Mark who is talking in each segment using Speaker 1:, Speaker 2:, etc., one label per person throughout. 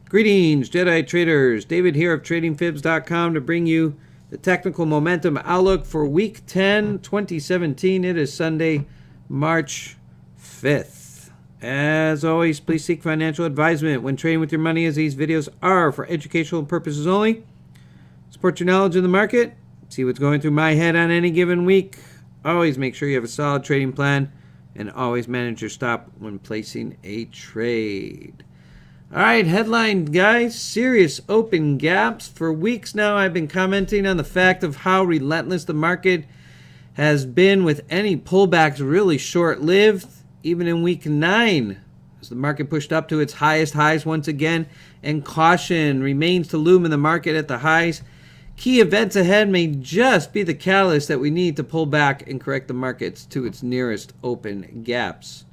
Speaker 1: Greetings, Jedi traders. David here of TradingFibs.com to bring you the technical momentum outlook for week 10, 2017. It is Sunday, March 5th. As always, please seek financial advisement when trading with your money, as these videos are for educational purposes only. Support your knowledge in the market. See what's going through my head on any given week. Always make sure you have a solid trading plan and always manage your stop when placing a trade. All right, headline, guys. Serious open gaps. For weeks now, I've been commenting on the fact of how relentless the market has been, with any pullbacks really short-lived, even in week 9, as the market pushed up to its highest highs once again, and caution remains to loom in the market at the highs. Key events ahead may just be the catalyst that we need to pull back and correct the markets to its nearest open gaps.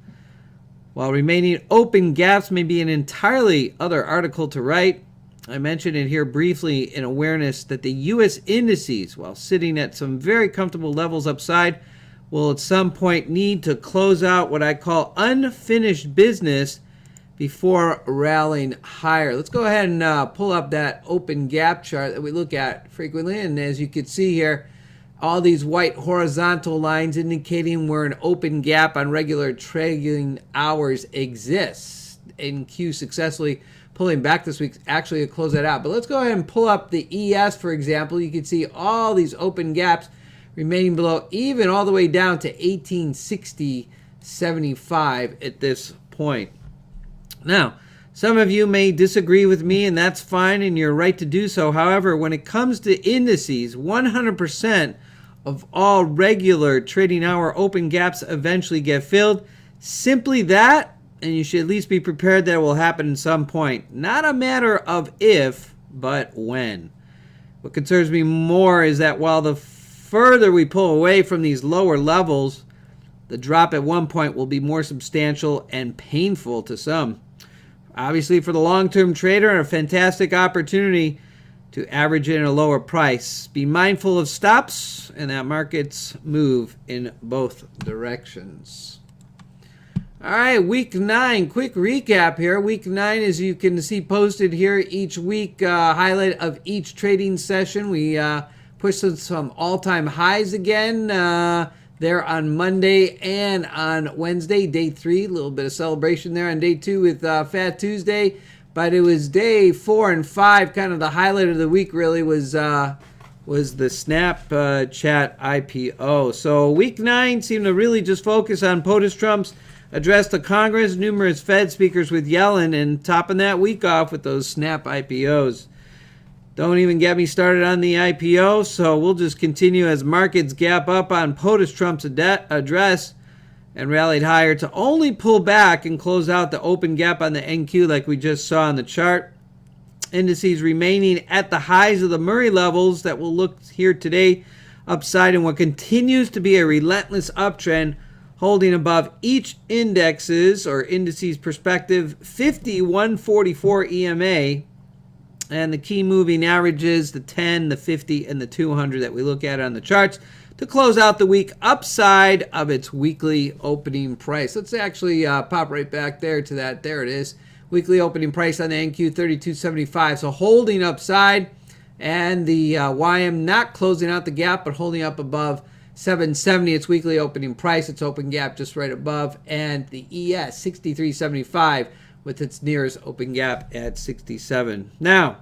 Speaker 1: While remaining open gaps may be an entirely other article to write, I mentioned it here briefly in awareness that the U.S. indices, while sitting at some very comfortable levels upside, will at some point need to close out what I call unfinished business before rallying higher. Let's go ahead and pull up that open gap chart that we look at frequently. And as you can see here, all these white horizontal lines indicating where an open gap on regular trading hours exists. NQ successfully pulling back this week actually to close that out. But let's go ahead and pull up the ES, for example. You can see all these open gaps remaining below, even all the way down to 1860.75 at this point. Now, some of you may disagree with me, and that's fine, and you're right to do so. However, when it comes to indices, 100% of all regular trading hour open gaps eventually get filled. Simply that, and you should at least be prepared that it will happen at some point. Not a matter of if, but when. What concerns me more is that while the further we pull away from these lower levels, the drop at one point will be more substantial and painful to some. Obviously, for the long-term trader, a fantastic opportunity to average in a lower price. Be mindful of stops and that markets move in both directions. All right, week 9, quick recap here. Week 9, as you can see posted here each week, highlight of each trading session. We pushed some all-time highs again there on Monday and on Wednesday, day 3. A little bit of celebration there on day 2 with Fat Tuesday. But it was day 4 and 5, kind of the highlight of the week really was the Snapchat IPO. So week 9 seemed to really just focus on POTUS Trump's address to Congress, numerous Fed speakers with Yellen, and topping that week off with those Snap IPOs. Don't even get me started on the IPO, so we'll just continue as markets gap up on POTUS Trump's address and rallied higher to only pull back and close out the open gap on the NQ like we just saw on the chart. Indices remaining at the highs of the Murray levels that we'll look here today, upside in what continues to be a relentless uptrend, holding above each indexes or indices perspective 5144 EMA, and the key moving averages, the 10, the 50, and the 200 that we look at on the charts, to close out the week upside of its weekly opening price. Let's actually pop right back there to that. There it is. Weekly opening price on the NQ, 32.75. So holding upside, and the YM not closing out the gap, but holding up above 770. Its weekly opening price. Its open gap just right above. And the ES, 63.75, with its nearest open gap at 67. Now,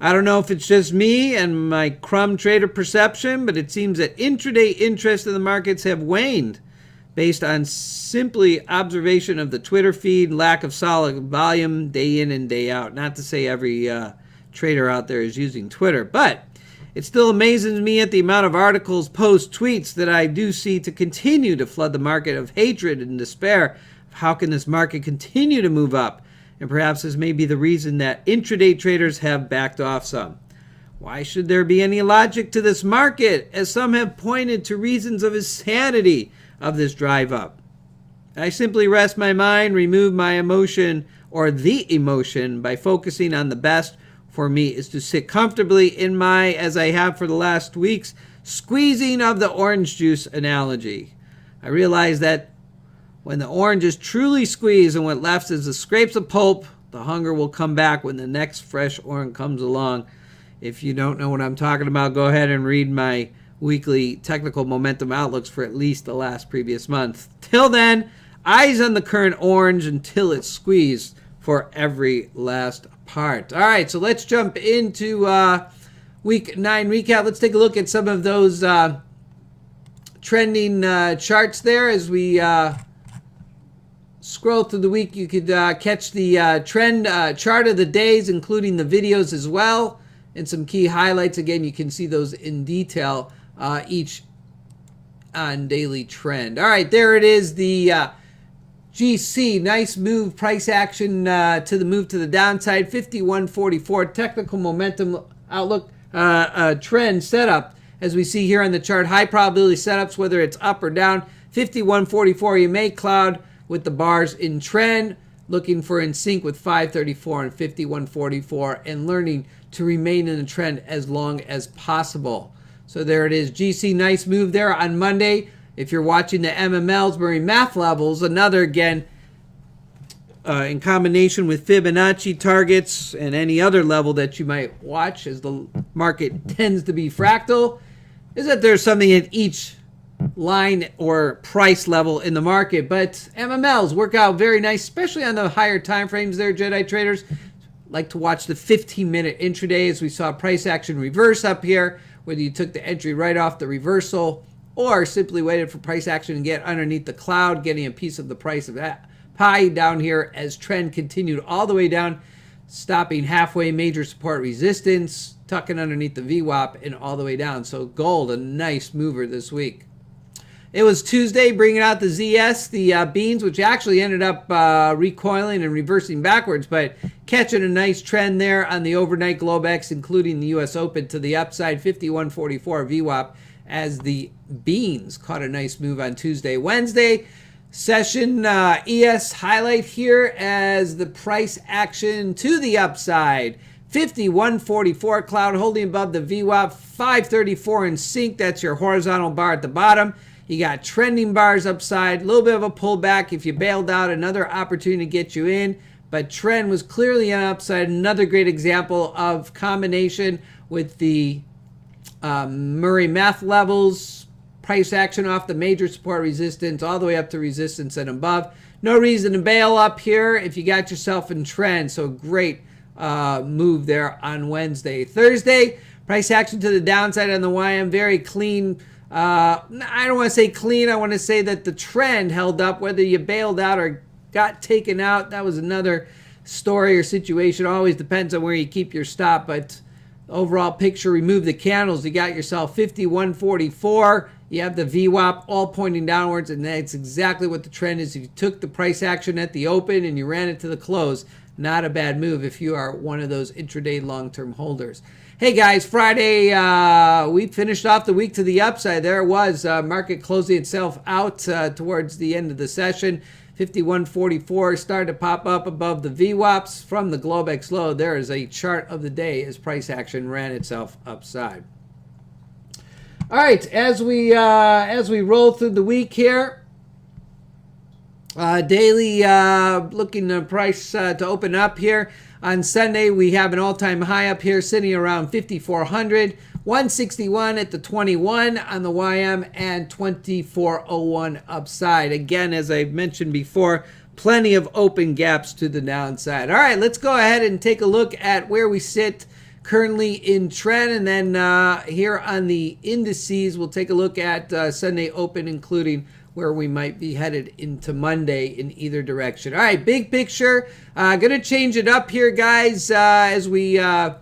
Speaker 1: I don't know if it's just me and my crumb trader perception, but it seems that intraday interest in the markets have waned based on simply observation of the Twitter feed, lack of solid volume day in and day out. Not to say every trader out there is using Twitter, but it still amazes me at the amount of articles, posts, tweets that I do see to continue to flood the market of hatred and despair. How can this market continue to move up? And perhaps this may be the reason that intraday traders have backed off some. Why should there be any logic to this market, as some have pointed to reasons of insanity of this drive up? I simply rest my mind, remove my emotion, or the emotion, by focusing on the best for me is to sit comfortably in my, as I have for the last weeks, squeezing of the orange juice analogy. I realize that when the orange is truly squeezed and what left is the scrapes of pulp, The hunger will come back when the next fresh orange comes along. If you don't know what I'm talking about, go ahead and read my weekly technical momentum outlooks for at least the last previous month. Till then, eyes on the current orange until it's squeezed for every last part. All right, so let's jump into week 9 recap. Let's take a look at some of those trending charts there. As we scroll through the week, you could catch the trend chart of the days, including the videos as well, and some key highlights. Again, you can see those in detail each on daily trend. All right, there it is, the GC, nice move, price action to the move to the downside, 51.44. Technical momentum outlook trend setup, as we see here on the chart. High probability setups, whether it's up or down. 51.44. You may cloud with the bars in trend, looking for in sync with 534 and 51.44, and learning to remain in the trend as long as possible. So there it is, GC, nice move there on Monday. If you're watching the MMLs, Murray math levels, another, again, in combination with Fibonacci targets and any other level that you might watch, as the market tends to be fractal, is that there's something at each line or price level in the market. But MMLs work out very nice, especially on the higher time frames there, Jedi traders. Like to watch the 15-minute intraday, as we saw price action reverse up here, whether you took the entry right off the reversal or simply waited for price action to get underneath the cloud, getting a piece of the price of that pie down here as trend continued all the way down, stopping halfway, major support resistance, tucking underneath the VWAP and all the way down. So gold, a nice mover this week. It was Tuesday, bringing out the ZS, the beans, which actually ended up recoiling and reversing backwards, but catching a nice trend there on the overnight Globex, including the U.S. Open to the upside, 51.44 VWAP, as the beans caught a nice move on Tuesday. Wednesday session ES highlight here as the price action to the upside. 51.44 cloud holding above the VWAP, 534 in sync. That's your horizontal bar at the bottom. You got trending bars upside, a little bit of a pullback. If you bailed out, another opportunity to get you in. But trend was clearly on upside. Another great example of combination with the Murray math levels, price action off the major support resistance, all the way up to resistance and above. No reason to bail up here if you got yourself in trend. So great move there on Wednesday. Thursday, price action to the downside on the YM, very clean. I don't want to say clean. I want to say that the trend held up. Whether you bailed out or got taken out, that was another story or situation. Always depends on where you keep your stop. But overall picture, remove the candles. You got yourself 51.44. You have the VWAP all pointing downwards, and that's exactly what the trend is. If you took the price action at the open and you ran it to the close, not a bad move if you are one of those intraday long-term holders. Hey guys, Friday, we finished off the week to the upside. There it was, market closing itself out towards the end of the session. 51.44 started to pop up above the VWAPs from the Globex low. There is a chart of the day as price action ran itself upside. All right, as we roll through the week here, daily looking to price to open up here. On Sunday, we have an all-time high up here sitting around 5,400, 161 at the 21 on the YM, and 2401 upside. Again, as I mentioned before, plenty of open gaps to the downside. All right, let's go ahead and take a look at where we sit currently in trend, and then here on the indices, we'll take a look at Sunday open, including where we might be headed into Monday in either direction. All right, big picture. Going to change it up here, guys, as we have,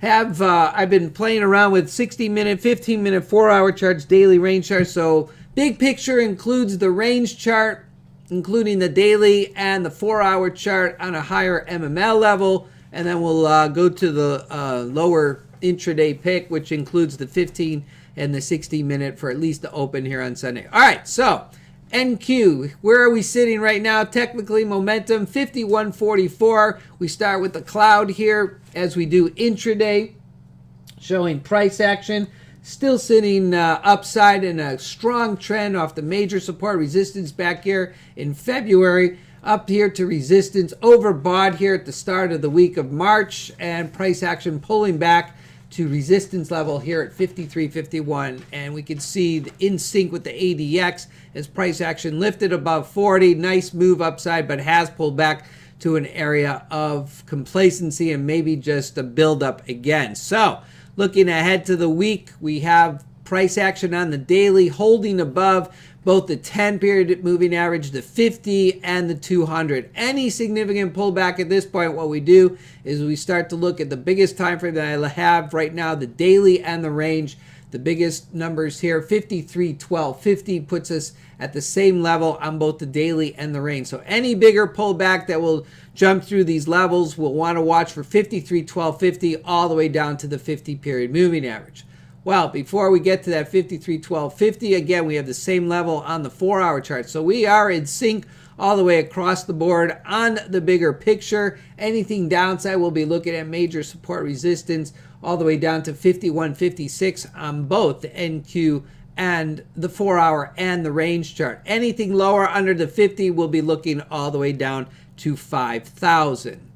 Speaker 1: I've been playing around with 60-minute, 15-minute, 4-hour charts, daily range charts. So big picture includes the range chart, including the daily and the 4-hour chart on a higher MML level. And then we'll go to the lower intraday pick, which includes the 15 and the 60-minute for at least the open here on Sunday. All right, so NQ, where are we sitting right now? Technically, momentum 51.44. We start with the cloud here as we do intraday, showing price action. Still sitting upside in a strong trend off the major support resistance back here in February. up here to resistance, overbought here at the start of the week of March, and price action pulling back to resistance level here at 53.51, and we can see in sync with the ADX as price action lifted above 40. Nice move upside, but has pulled back to an area of complacency and maybe just a buildup again. So looking ahead to the week, we have price action on the daily holding above both the 10-period moving average, the 50, and the 200. Any significant pullback at this point, what we do is we start to look at the biggest time frame that I have right now, the daily and the range. The biggest numbers here, 53.12. 50 puts us at the same level on both the daily and the range. So any bigger pullback that will jump through these levels, we'll want to watch for 53.12, 50 all the way down to the 50-period moving average. Well, before we get to that 53.12, 50, again, we have the same level on the 4-hour chart. So we are in sync all the way across the board on the bigger picture. Anything downside, we'll be looking at major support resistance all the way down to 51.56 on both the NQ and the 4-hour and the range chart. Anything lower under the 50, we'll be looking all the way down to 5,000.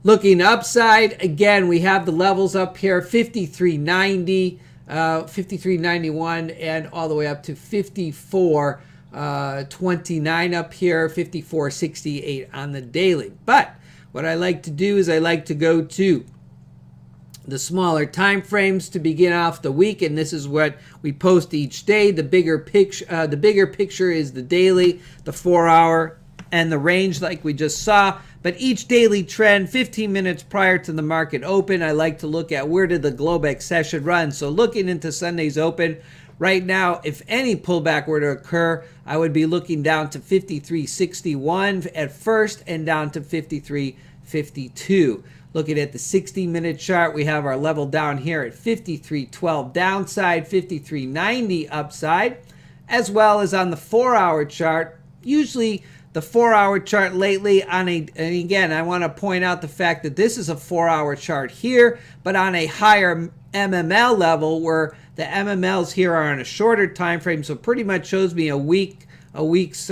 Speaker 1: Looking upside, again, we have the levels up here, 53.90. 53.91 and all the way up to 54.29 up here, 54.68 on the daily. But what I like to do is I like to go to the smaller time frames to begin off the week, and this is what we post each day. The bigger picture is the daily, the 4-hour, and the range like we just saw. But each daily trend, 15 minutes prior to the market open, I like to look at where did the Globex session run. So looking into Sunday's open, right now, if any pullback were to occur, I would be looking down to 53.61 at first and down to 53.52. Looking at the 60-minute chart, we have our level down here at 53.12 downside, 53.90 upside, as well as on the 4-hour chart. Usually the 4-hour chart lately and again, I want to point out the fact that this is a 4-hour chart here, but on a higher MML level where the MMLs here are on a shorter time frame, so pretty much shows me a week's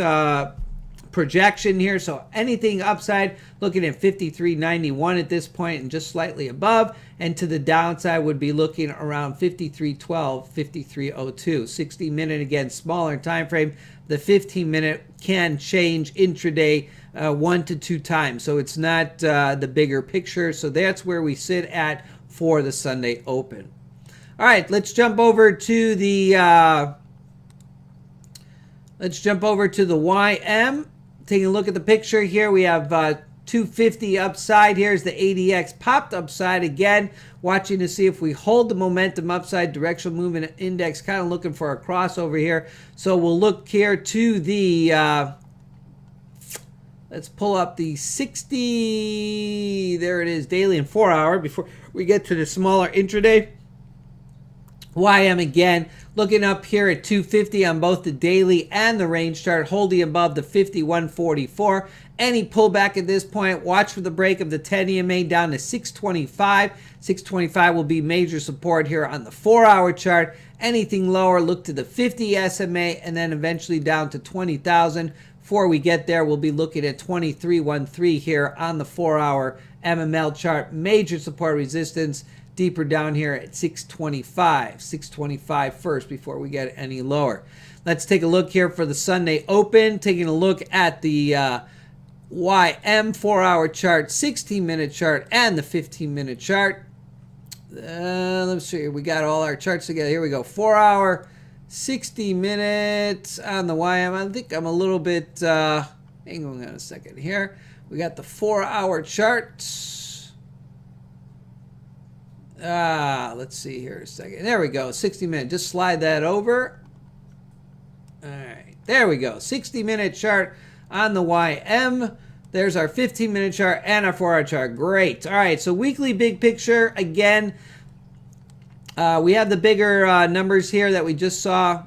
Speaker 1: projection here. So anything upside, looking at 53.91 at this point and just slightly above, and to the downside would be looking around 53.12, 53.02. 60-minute, again, smaller time frame. The 15-minute can change intraday 1 to 2 times, so it's not the bigger picture. So that's where we sit at for the Sunday open. All right, let's jump over to the YM. Taking a look at the picture here, we have 250 upside. Here's the ADX popped upside again, watching to see if we hold the momentum upside. Directional movement index kind of looking for a crossover here. So we'll look here to the let's pull up the 60, there it is, daily and 4-hour before we get to the smaller intraday. YM again, looking up here at 250 on both the daily and the range chart, holding above the 51.44. Any pullback at this point, watch for the break of the 10 EMA down to 625. 625 will be major support here on the 4-hour chart. Anything lower, look to the 50 SMA and then eventually down to 20,000. Before we get there, we'll be looking at 23.13 here on the 4-hour MML chart. Major support resistance deeper down here at 625. 625 first before we get any lower. Let's take a look here for the Sunday open. Taking a look at the YM 4-hour chart, 16-minute chart, and the 15-minute chart. Let's see. We got all our charts together. Here we go. 4-hour, 60 minutes on the YM. I think I'm a little bit, hang on a second here. We got the 4-hour chart. Let's see here a second. There we go. 60 minutes. Just slide that over. All right. There we go. 60-minute chart on the YM. There's our 15-minute chart and our 4-hour chart. Great. All right. So weekly big picture. Again, we have the bigger numbers here that we just saw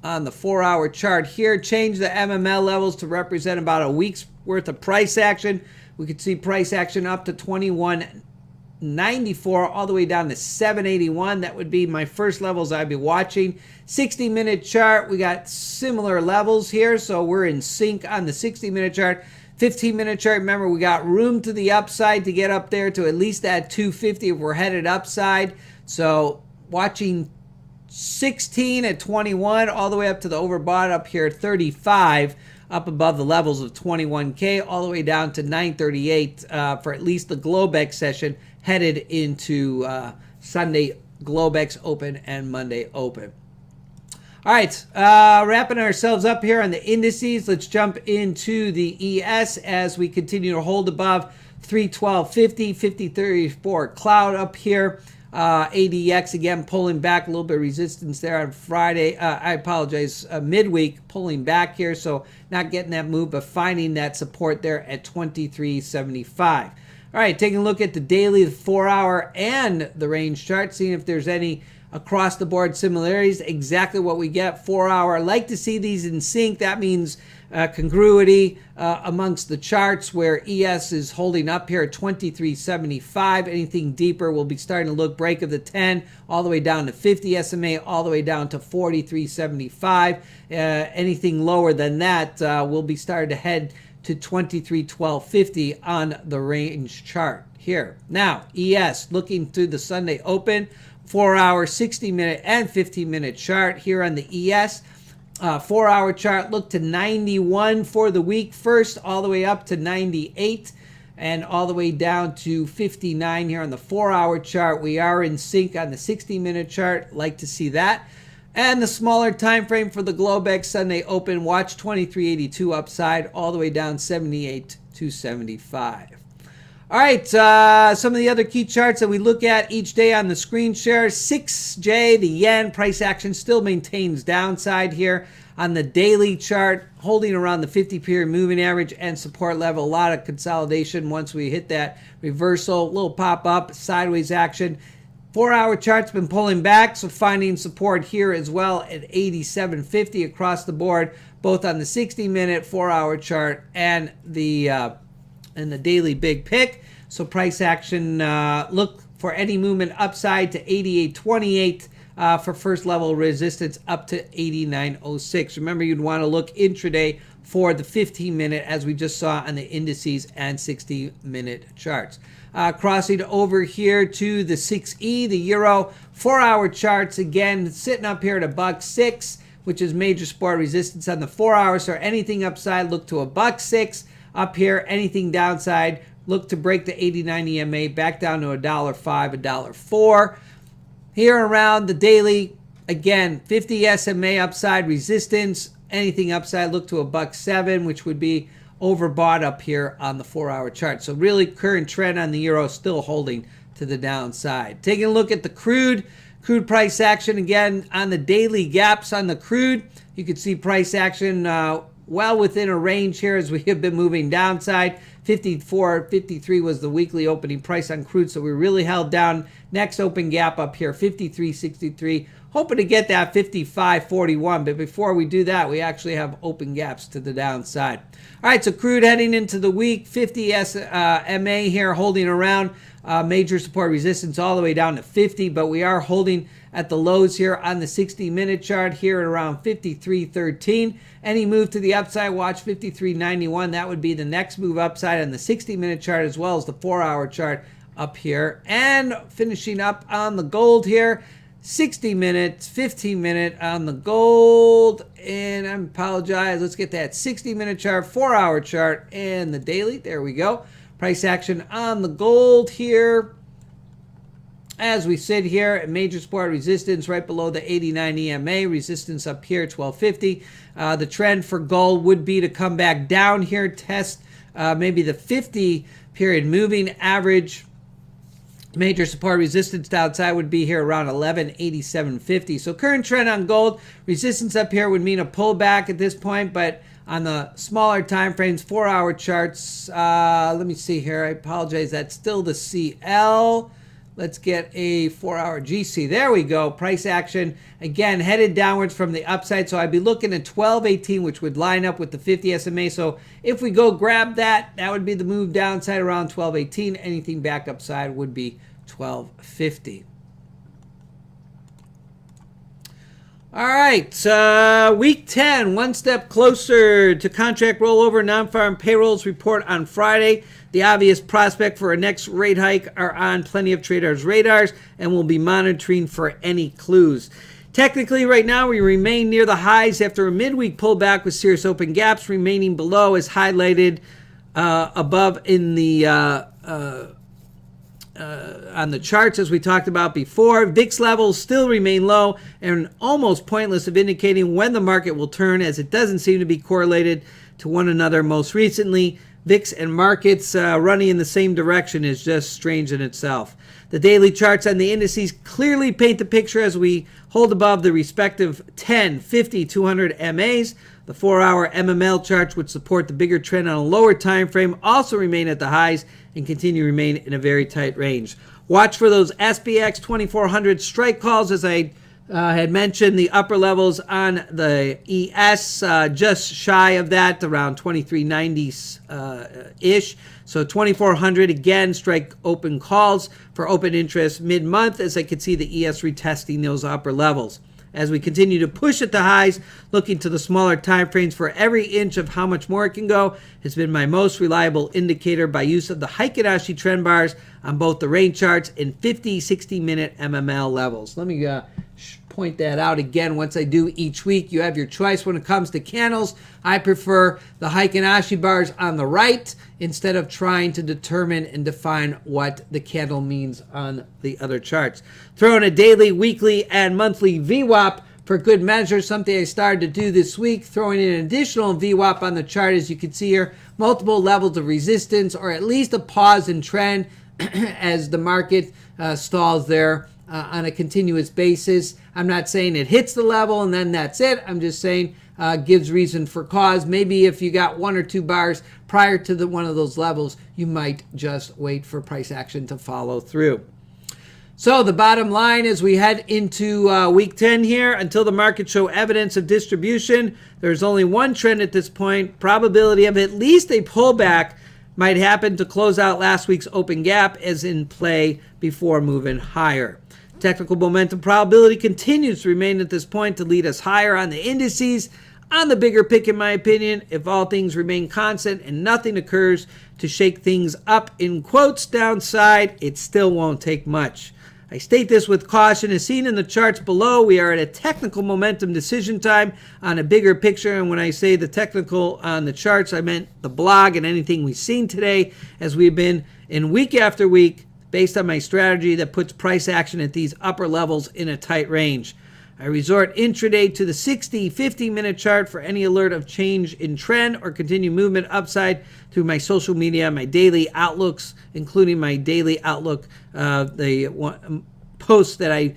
Speaker 1: on the 4-hour chart here. Change the MML levels to represent about a week's worth of price action. We could see price action up to 21.94 all the way down to 781. That would be my first levels I'd be watching. 60-minute chart, we got similar levels here, so we're in sync on the 60-minute chart. 15-minute chart, remember, we got room to the upside to get up there to at least that 250 if we're headed upside. So watching 16 at 21 all the way up to the overbought up here at 35, up above the levels of 21K, all the way down to 938 for at least the Globex session headed into Sunday Globex Open and Monday Open. All right, wrapping ourselves up here on the indices. Let's jump into the ES as we continue to hold above 312.50, 5034 cloud up here. ADX again pulling back, a little bit of resistance there on Friday. I apologize, midweek pulling back here, so not getting that move, but finding that support there at 23.75. All right, taking a look at the daily, the 4-hour, and the range chart, seeing if there's any across the board similarities. Exactly what we get. 4-hour, I like to see these in sync. That means congruity amongst the charts, where ES is holding up here at 23.75. Anything deeper will be starting to look break of the 10 all the way down to 50 SMA, all the way down to 43.75. Anything lower than that will be starting to head to 23.1250 on the range chart here. Now, ES, looking through the Sunday Open, 4-hour, 60-minute, and 15-minute chart here on the ES. 4-hour chart, look to 91 for the week first, all the way up to 98, and all the way down to 59 here on the 4-hour chart. We are in sync on the 60-minute chart. Like to see that. And the smaller time frame for the Globex Sunday Open, watch 23.82 upside, all the way down 78 to 75. All right, some of the other key charts that we look at each day on the screen share. 6J, the yen price action still maintains downside here on the daily chart, holding around the 50-period moving average and support level. A lot of consolidation once we hit that reversal, little pop-up, sideways action. 4-hour chart's been pulling back, so finding support here as well at 87.50 across the board, both on the 60-minute, 4-hour chart and the daily big pick. So price action, look for any movement upside to 88.28 for first level resistance, up to 89.06. Remember, you'd want to look intraday for the 15-minute, as we just saw on the indices and 60-minute charts. Crossing over here to the 6E, the euro 4-hour charts, again sitting up here at $1.06, which is major support resistance on the 4-hour. So anything upside, look to $1.06. Up here, anything downside, look to break the 89 EMA back down to $1.05, $1.04. Here around the daily, again, 50 SMA upside resistance. Anything upside, look to $1.07, which would be overbought up here on the 4-hour chart. So really, current trend on the euro still holding to the downside. Taking a look at the crude price action again on the daily gaps on the crude. You can see price action well within a range here as we have been moving downside. 54.53 was the weekly opening price on crude, so we really held down. Next open gap up here, 53.63. Hoping to get that 55.41, but before we do that, we actually have open gaps to the downside. All right, so crude heading into the week, 50 SMA here holding around. Major support resistance all the way down to 50, but we are holding at the lows here on the 60-minute chart here at around 53.13. Any move to the upside, watch 53.91. That would be the next move upside on the 60-minute chart, as well as the 4-hour chart up here. And finishing up on the gold here, 60 minutes, 15-minute on the gold. And I apologize, let's get that 60-minute chart, 4-hour chart, and the daily. There we go. Price action on the gold here. As we sit here at major support resistance right below the 89 EMA, resistance up here, 1250. The trend for gold would be to come back down here, test maybe the 50-period moving average. Major support resistance downside would be here around 1187.50. So current trend on gold, resistance up here would mean a pullback at this point, but on the smaller time frames, 4-hour charts, let me see here. I apologize. That's still the CL. Let's get a 4-hour GC. There we go. Price action, again, headed downwards from the upside. So I'd be looking at 1218, which would line up with the 50 SMA. So if we go grab that, that would be the move downside around 1218. Anything back upside would be 1250. All right, week 10, one step closer to contract rollover. Non-farm payrolls report on Friday. The obvious prospect for a next rate hike are on plenty of traders' radars, and we'll be monitoring for any clues. Technically, right now, we remain near the highs after a midweek pullback with serious open gaps remaining below, as highlighted above in the on the charts, as we talked about before. VIX levels still remain low and almost pointless of indicating when the market will turn, as it doesn't seem to be correlated to one another most recently. VIX and markets running in the same direction is just strange in itself. The daily charts on the indices clearly paint the picture as we hold above the respective 10, 50, 200 MAs. The 4-hour MML charts, which support the bigger trend on a lower time frame, also remain at the highs and continue to remain in a very tight range. Watch for those SPX 2400 strike calls. As I had mentioned, the upper levels on the ES just shy of that, around 2390-ish. So 2400 again, strike open calls for open interest mid-month, as I could see the ES retesting those upper levels. As we continue to push at the highs, looking to the smaller time frames for every inch of how much more it can go has been my most reliable indicator by use of the Heikin Ashi trend bars on both the range charts and 50, 60-minute MML levels. Let me point that out again once I do each week. You have your choice when it comes to candles. I prefer the Heikin Ashi bars on the right instead of trying to determine and define what the candle means on the other charts. Throw in a daily, weekly, and monthly VWAP for good measure, something I started to do this week, throwing in an additional VWAP on the chart. As you can see here, multiple levels of resistance, or at least a pause in trend as the market stalls there on a continuous basis. I'm not saying it hits the level and then that's it. I'm just saying gives reason for cause. Maybe if you got one or two bars prior to one of those levels, you might just wait for price action to follow through. So the bottom line as we head into week 10 here, until the market show evidence of distribution, there's only one trend at this point. Probability of at least a pullback might happen to close out last week's open gap as in play before moving higher. Technical momentum probability continues to remain at this point to lead us higher on the indices. On the bigger pick, in my opinion, if all things remain constant and nothing occurs to shake things up in quotes downside, it still won't take much. I state this with caution. As seen in the charts below, we are at a technical momentum decision time on a bigger picture. And when I say the technical on the charts, I meant the blog and anything we've seen today, as we've been in week after week, based on my strategy that puts price action at these upper levels in a tight range. I resort intraday to the 60, 50-minute chart for any alert of change in trend or continued movement upside through my social media, my daily outlooks, including my daily outlook, the post that I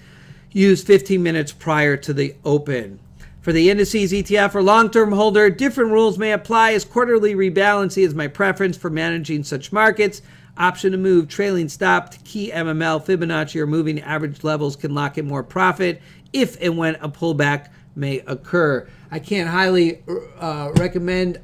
Speaker 1: use 15 minutes prior to the open. For the indices ETF or long-term holder, different rules may apply, as quarterly rebalancing is my preference for managing such markets. Option to move, trailing stop to key MML, Fibonacci, or moving average levels can lock in more profit if and when a pullback may occur. I can't highly recommend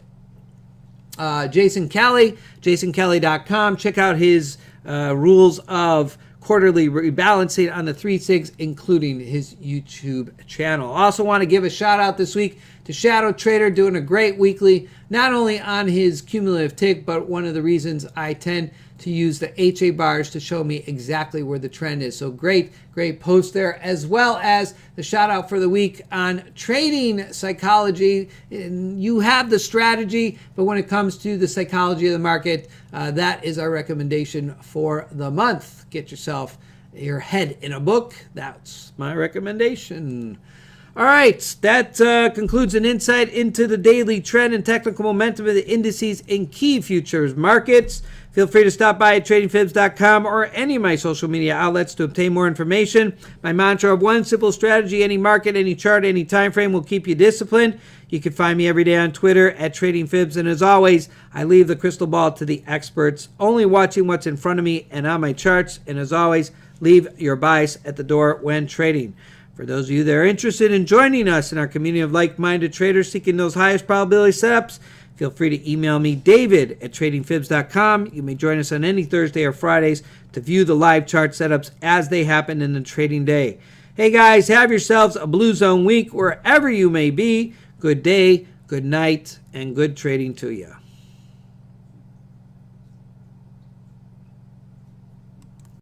Speaker 1: Jason Kelly, jasonkelly.com. Check out his rules of quarterly rebalancing on the 3-6, including his YouTube channel. Also want to give a shout out this week to Shadow Trader, doing a great weekly, not only on his cumulative tick, but one of the reasons I tend to use the HA bars to show me exactly where the trend is. So great post there, as well as the shout out for the week on trading psychology. You have the strategy, but when it comes to the psychology of the market, that is our recommendation for the month. Get yourself your head in a book. That's my recommendation. All right, that concludes an insight into the daily trend and technical momentum of the indices in key futures markets. Feel free to stop by at tradingfibs.com or any of my social media outlets to obtain more information. My mantra of one simple strategy: any market, any chart, any time frame will keep you disciplined. You can find me every day on Twitter at TradingFibs. And as always, I leave the crystal ball to the experts, only watching what's in front of me and on my charts. And as always, leave your bias at the door when trading. For those of you that are interested in joining us in our community of like-minded traders seeking those highest probability setups, feel free to email me, David at tradingfibs.com. You may join us on any Thursday or Fridays to view the live chart setups as they happen in the trading day. Hey guys, have yourselves a Blue Zone week wherever you may be. Good day, good night, and good trading to you.